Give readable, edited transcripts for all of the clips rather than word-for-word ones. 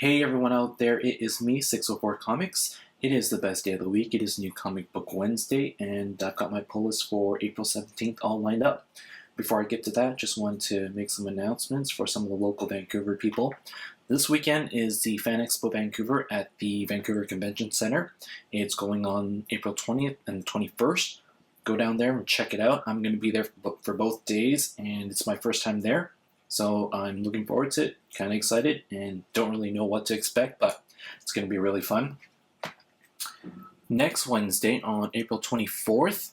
Hey everyone out there, it is me, 604 Comics. It is the best day of the week. It is New Comic Book Wednesday, and I've got my pull list for April 17th all lined up. Before I get to that, just want to make some announcements for some of the local Vancouver people. This weekend is the Fan Expo Vancouver at the Vancouver Convention Center. It's going on April 20th and 21st. Go down there and check it out. I'm going to be there for both days, and it's my first time there. So I'm looking forward to it, kind of excited, and don't really know what to expect, but it's going to be really fun. Next Wednesday, on April 24th,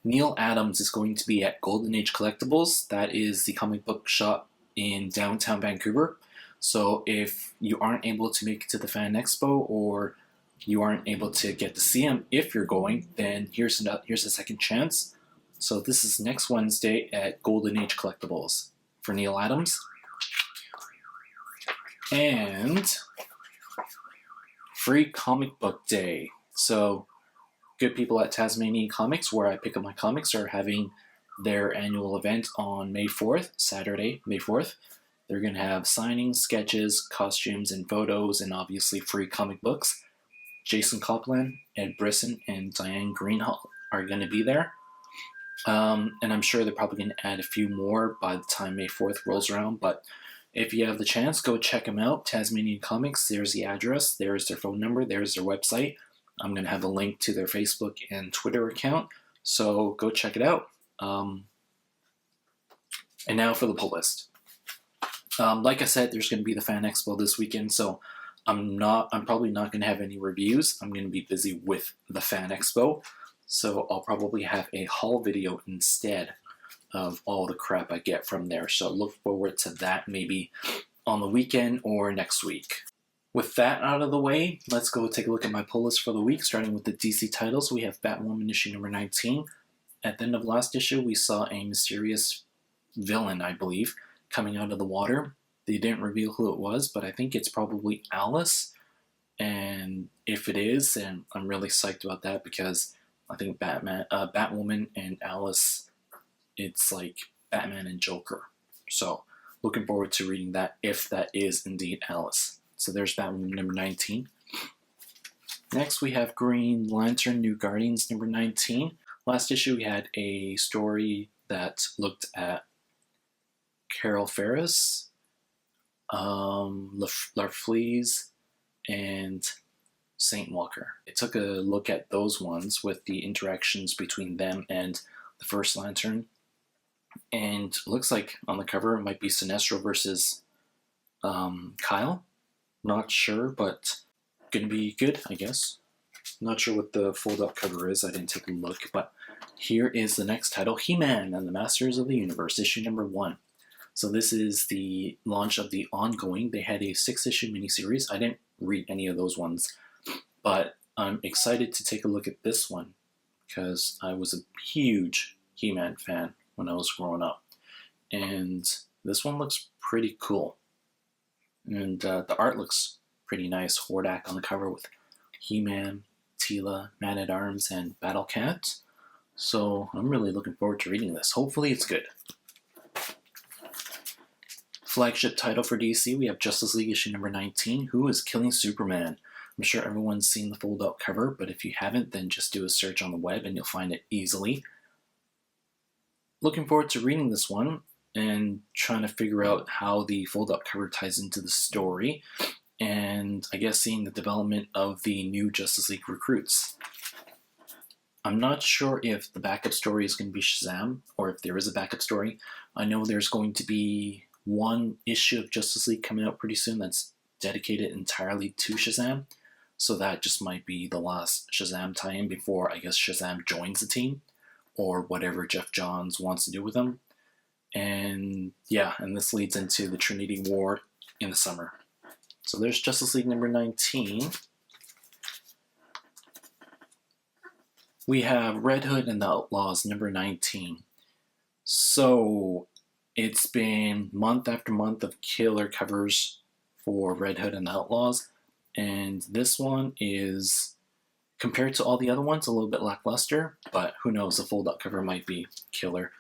Neal Adams is going to be at Golden Age Collectibles. That is the comic book shop in downtown Vancouver. So if you aren't able to make it to the Fan Expo, or you aren't able to get to see him if you're going, then here's a second chance. So this is next Wednesday at Golden Age Collectibles for Neal Adams. And free comic book day. So good people at Tasmanian Comics, where I pick up my comics, are having their annual event on May 4th, Saturday, May 4th. They're going to have signings, sketches, costumes, and photos, and obviously free comic books. Jason Copland, Ed Brisson, and Diane Greenhall are going to be there. And I'm sure they're probably going to add a few more by the time May 4th rolls around. But if you have the chance, go check them out. Tasmanian Comics, there's the address, there's their phone number, there's their website. I'm going to have a link to their Facebook and Twitter account. So go check it out. And now for the pull list. Like I said, there's going to be the Fan Expo this weekend, so I'm probably not going to have any reviews. I'm going to be busy with the Fan Expo. So I'll probably have a haul video instead of all the crap I get from there. So look forward to that maybe on the weekend or next week. With that out of the way, let's go take a look at my pull list for the week, starting with the DC titles. We have Batwoman issue number 19. At the end of last issue, we saw a mysterious villain, I believe, coming out of the water. They didn't reveal who it was, but I think it's probably Alice. And if it is, then I'm really psyched about that, because I think Batwoman and Alice, it's like Batman and Joker. So looking forward to reading that, if that is indeed Alice. So there's Batwoman number 19. Next we have Green Lantern New Guardians number 19. Last issue we had a story that looked at Carol Ferris, Larfleeze, and Saint Walker. It took a look at those ones with the interactions between them and the First Lantern, and looks like on the cover it might be Sinestro versus Kyle. Not sure, but gonna be good, I guess. Not sure what the fold-up cover is, I didn't take a look, but here is the next title, He-Man and the Masters of the Universe, issue number 1. So this is the launch of the ongoing. They had a 6-issue miniseries. I didn't read any of those ones, but I'm excited to take a look at this one, because I was a huge He-Man fan when I was growing up. And this one looks pretty cool. And the art looks pretty nice. Hordak on the cover with He-Man, Teela, Man-at-Arms, and Battle Cat. So I'm really looking forward to reading this. Hopefully it's good. Flagship title for DC, we have Justice League issue number 19, Who is Killing Superman? I'm sure everyone's seen the fold-out cover, but if you haven't, then just do a search on the web and you'll find it easily. Looking forward to reading this one and trying to figure out how the fold-out cover ties into the story, and I guess seeing the development of the new Justice League recruits. I'm not sure if the backup story is going to be Shazam, or if there is a backup story. I know there's going to be one issue of Justice League coming out pretty soon that's dedicated entirely to Shazam, so that just might be the last Shazam tie-in before, I guess, Shazam joins the team, or whatever Jeff Johns wants to do with him. And yeah, and this leads into the Trinity War in the summer. So there's Justice League number 19. We have Red Hood and the Outlaws number 19. So it's been month after month of killer covers for Red Hood and the Outlaws, and this one is, compared to all the other ones, a little bit lackluster, but who knows, the fold-up cover might be killer.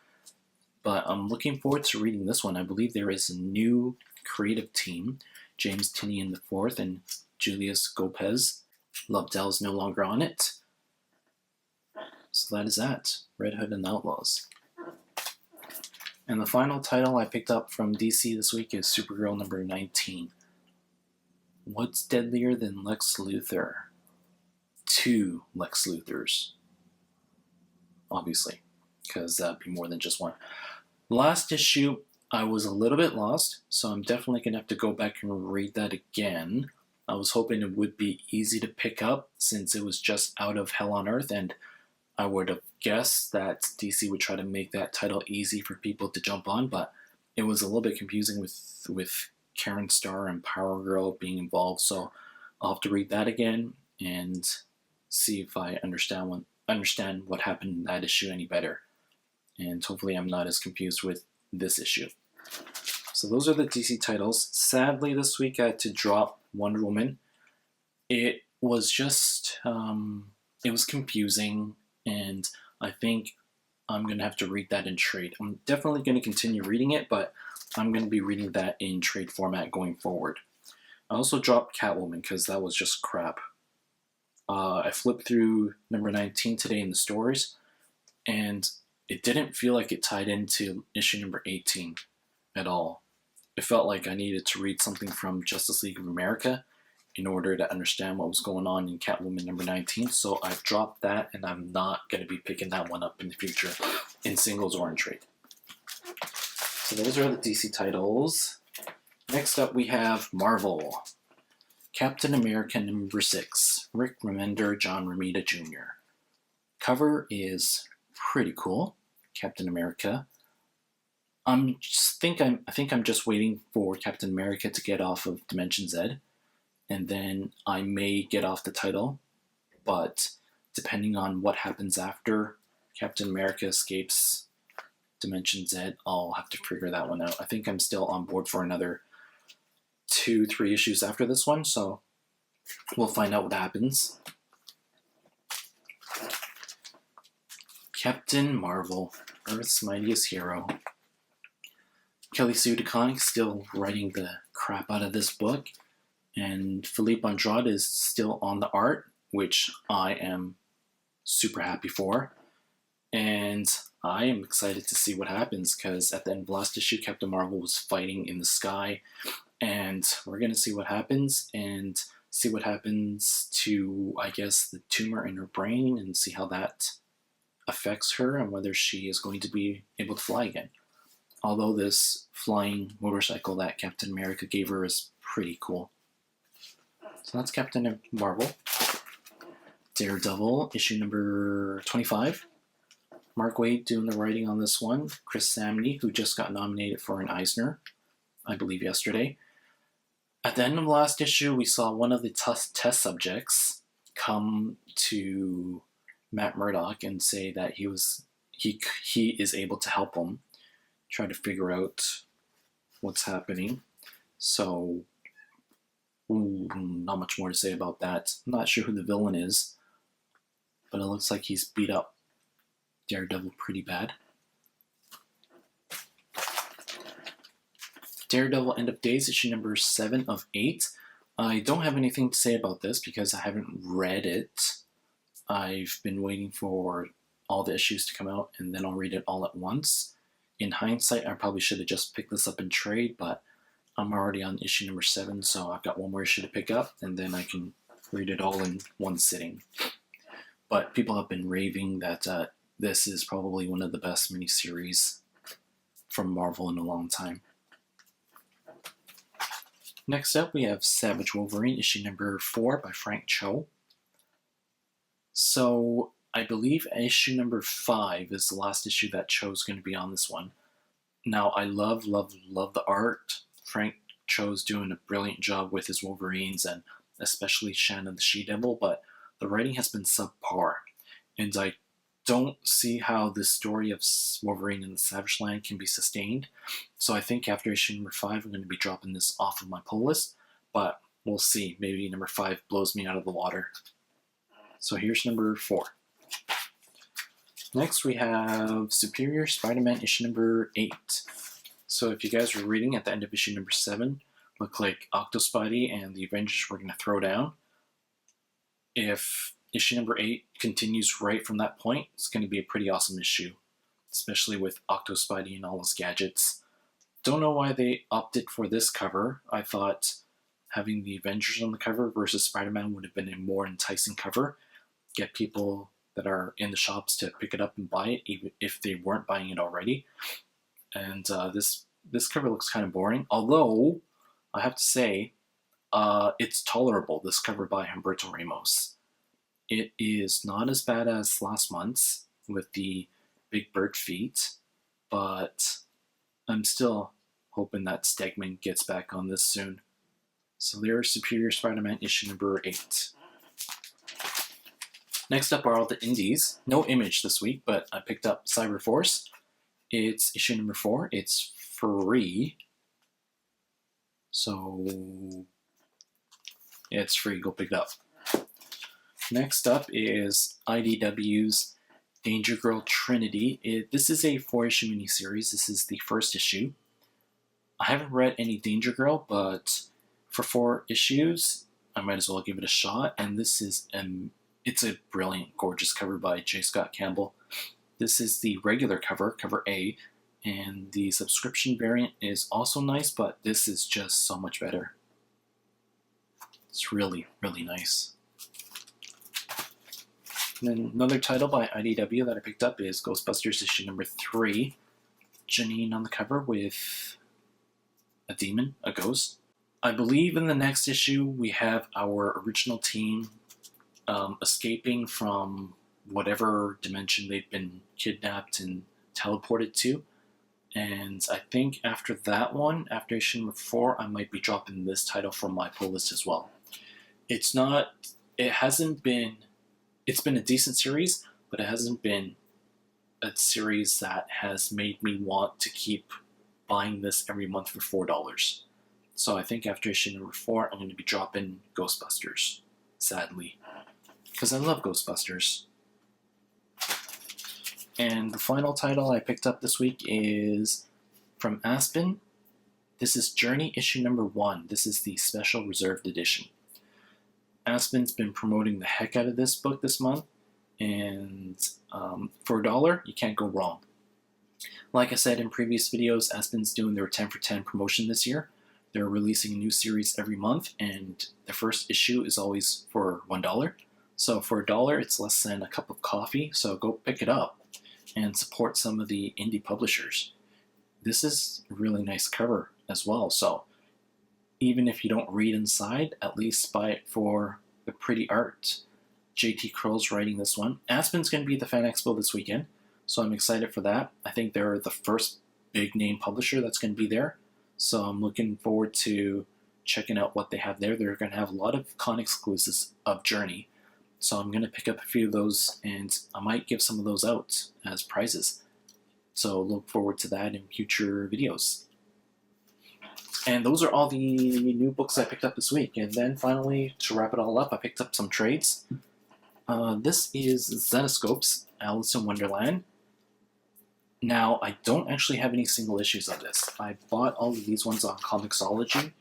But I'm looking forward to reading this one. I believe there is a new creative team. James Tinian IV and Julius Gopez. Lobdell's no longer on it. So that is that. Red Hood and the Outlaws. And the final title I picked up from DC this week is Supergirl number 19. What's deadlier than Lex Luthor? 2 Lex Luthors. Obviously, because that'd be more than just one. Last issue, I was a little bit lost, so I'm definitely going to have to go back and read that again. I was hoping it would be easy to pick up since it was just out of Hell on Earth, and I would have guessed that DC would try to make that title easy for people to jump on, but it was a little bit confusing with Karen Starr and Power Girl being involved, so I'll have to read that again and see if I understand what happened in that issue any better. And hopefully I'm not as confused with this issue. So those are the DC titles. Sadly, this week I had to drop Wonder Woman. It was just, it was confusing, and I think I'm going to have to read that in trade. I'm definitely going to continue reading it, but I'm going to be reading that in trade format going forward. I also dropped Catwoman because that was just crap. I flipped through number 19 today in the stores, and it didn't feel like it tied into issue number 18 at all. It felt like I needed to read something from Justice League of America in order to understand what was going on in Catwoman number 19, so I've dropped that, and I'm not going to be picking that one up in the future in singles or in trade. So those are the DC titles. Next up we have Marvel. Captain America number 6, Rick Remender, John Romita Jr. Cover is pretty cool. Captain America. I think I'm just waiting for Captain America to get off of Dimension Z, and then I may get off the title, but depending on what happens after Captain America escapes Dimension Z, I'll have to figure that one out. I think I'm still on board for another 2-3 issues after this one, so we'll find out what happens. Captain Marvel, Earth's Mightiest Hero. Kelly Sue DeConnick still writing the crap out of this book, and Philippe Andrade is still on the art, which I am super happy for. And I am excited to see what happens, because at the end of last issue, Captain Marvel was fighting in the sky, and we're going to see what happens, and see what happens to, I guess, the tumor in her brain, and see how that affects her, and whether she is going to be able to fly again. Although this flying motorcycle that Captain America gave her is pretty cool. So that's Captain Marvel. Daredevil, issue number 25. Mark Waid doing the writing on this one. Chris Samney, who just got nominated for an Eisner, I believe yesterday. At the end of the last issue, we saw one of the test subjects come to Matt Murdock and say that he is able to help him try to figure out what's happening. So, not much more to say about that. I'm not sure who the villain is, but it looks like he's beat up Daredevil pretty bad. Daredevil End of Days, issue number 7 of 8. I don't have anything to say about this because I haven't read it. I've been waiting for all the issues to come out, and then I'll read it all at once. In hindsight, I probably should have just picked this up in trade, but I'm already on issue number 7, so I've got one more issue to pick up, and then I can read it all in one sitting. But people have been raving that this is probably one of the best miniseries from Marvel in a long time. Next up, we have Savage Wolverine, issue number 4 by Frank Cho. So, I believe issue number 5 is the last issue that Cho's going to be on this one. Now, I love the art. Frank Cho's doing a brilliant job with his Wolverines, and especially Shannon the She-Devil, but the writing has been subpar. And I don't see how this story of Wolverine in the Savage Land can be sustained. So I think after issue number 5, I'm going to be dropping this off of my pull list, but we'll see. Maybe number 5 blows me out of the water. So here's number 4. Next we have Superior Spider-Man issue number 8. So if you guys were reading at the end of issue number 7, looked like Octospidey and the Avengers were going to throw down. If issue number 8 continues right from that point, it's going to be a pretty awesome issue, especially with Octospidey and all his gadgets. Don't know why they opted for this cover. I thought having the Avengers on the cover versus Spider-Man would have been a more enticing cover. Get people that are in the shops to pick it up and buy it, even if they weren't buying it already. And this cover looks kind of boring. Although, I have to say, it's tolerable, this cover by Humberto Ramos. It is not as bad as last month's with the big bird feet, but I'm still hoping that Stegman gets back on this soon. So there's Superior Spider-Man issue number 8. Next up are all the indies. No Image this week, but I picked up Cyberforce. It's issue number 4. It's free. So, yeah, it's free. Go pick it up. Next up is IDW's Danger Girl Trinity. This is a 4-issue miniseries. This is the first issue. I haven't read any Danger Girl, but for 4 issues, I might as well give it a shot. And this is it's a brilliant, gorgeous cover by J. Scott Campbell. This is the regular cover, cover A, and the subscription variant is also nice, but this is just so much better. It's really, really nice. And then another title by IDW that I picked up is Ghostbusters issue number 3. Janine on the cover with a demon, a ghost. I believe in the next issue we have our original team escaping from whatever dimension they've been kidnapped and teleported to. And I think after that one, after issue number 4, I might be dropping this title from my pull list as well. It's been a decent series, but it hasn't been a series that has made me want to keep buying this every month for $4. So I think after issue number 4, I'm going to be dropping Ghostbusters, sadly, because I love Ghostbusters. And the final title I picked up this week is from Aspen. This is Journey issue number 1. This is the special reserved edition. Aspen's been promoting the heck out of this book this month, and for $1, you can't go wrong. Like I said in previous videos, Aspen's doing their 10 for 10 promotion this year. They're releasing a new series every month, and the first issue is always for $1. So for $1, it's less than a cup of coffee, so go pick it up and support some of the indie publishers. This is a really nice cover as well, so even if you don't read inside, at least buy it for the pretty art. JT Kroll's writing this one. Aspen's going to be at the Fan Expo this weekend, so I'm excited for that. I think they're the first big name publisher that's going to be there, so I'm looking forward to checking out what they have there. They're going to have a lot of con exclusives of Journey, so I'm going to pick up a few of those, and I might give some of those out as prizes. So look forward to that in future videos. And those are all the new books I picked up this week. And then finally, to wrap it all up, I picked up some trades. This is Zenescope's Alice in Wonderland. Now, I don't actually have any single issues of this. I bought all of these ones on Comixology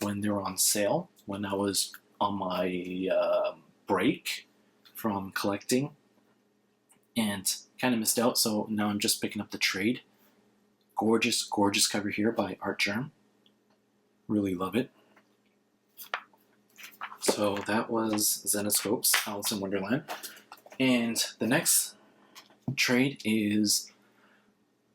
when they were on sale, when I was on my break from collecting, and kind of missed out, so now I'm just picking up the trade. Gorgeous, gorgeous cover here by Artgerm. Really love it. So that was Zenescope's Alice in Wonderland. And the next trade is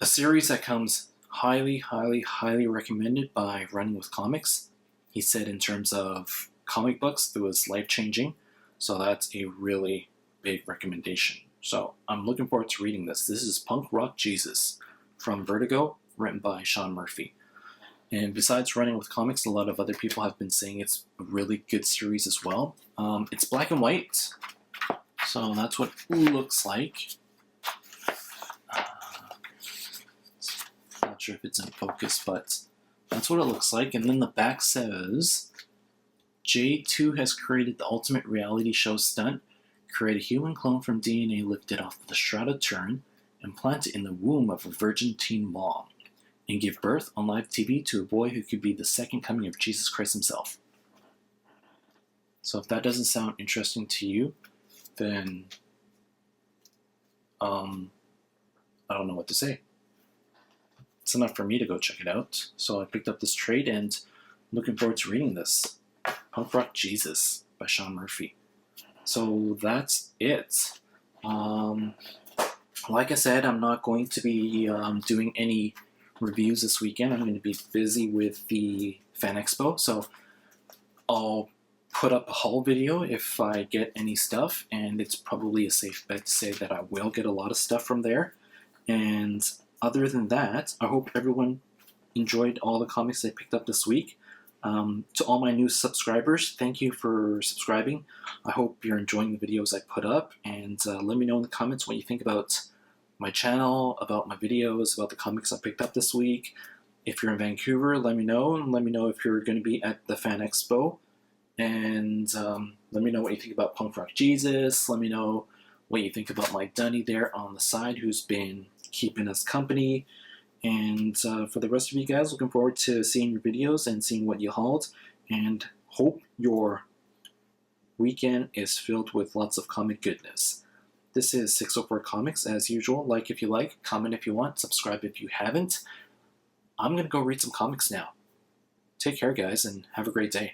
a series that comes highly, highly, highly recommended by Running with Comics. He said in terms of comic books, it was life-changing. So that's a really big recommendation. So I'm looking forward to reading this. This is Punk Rock Jesus from Vertigo, written by Sean Murphy. And besides Running with Comics, a lot of other people have been saying it's a really good series as well. It's black and white, so that's what it looks like. Not sure if it's in focus, but that's what it looks like. And then the back says, J2 has created the ultimate reality show stunt. Create a human clone from DNA lifted off the Shroud of Turin and plant it in the womb of a virgin teen mom. and give birth on live TV to a boy who could be the second coming of Jesus Christ himself. So if that doesn't sound interesting to you, then I don't know what to say. It's enough for me to go check it out. So I picked up this trade and looking forward to reading this. Punk Rock Jesus by Sean Murphy. So that's it. Like I said, I'm not going to be doing any reviews this weekend. I'm going to be busy with the Fan Expo, so I'll put up a haul video if I get any stuff, and it's probably a safe bet to say that I will get a lot of stuff from there. And other than that, I hope everyone enjoyed all the comics I picked up this week. To all my new subscribers, thank you for subscribing. I hope you're enjoying the videos I put up, and let me know in the comments what you think about my channel, about my videos, about the comics I picked up this week. If you're in Vancouver, let me know, and let me know if you're going to be at the Fan Expo. And let me know what you think about Punk Rock Jesus. Let me know what you think about Mike Dunny there on the side, who's been keeping us company. And for the rest of you guys, looking forward to seeing your videos and seeing what you hauled. And hope your weekend is filled with lots of comic goodness. This is 604 Comics, as usual. Like if you like, comment if you want, subscribe if you haven't. I'm going to go read some comics now. Take care, guys, and have a great day.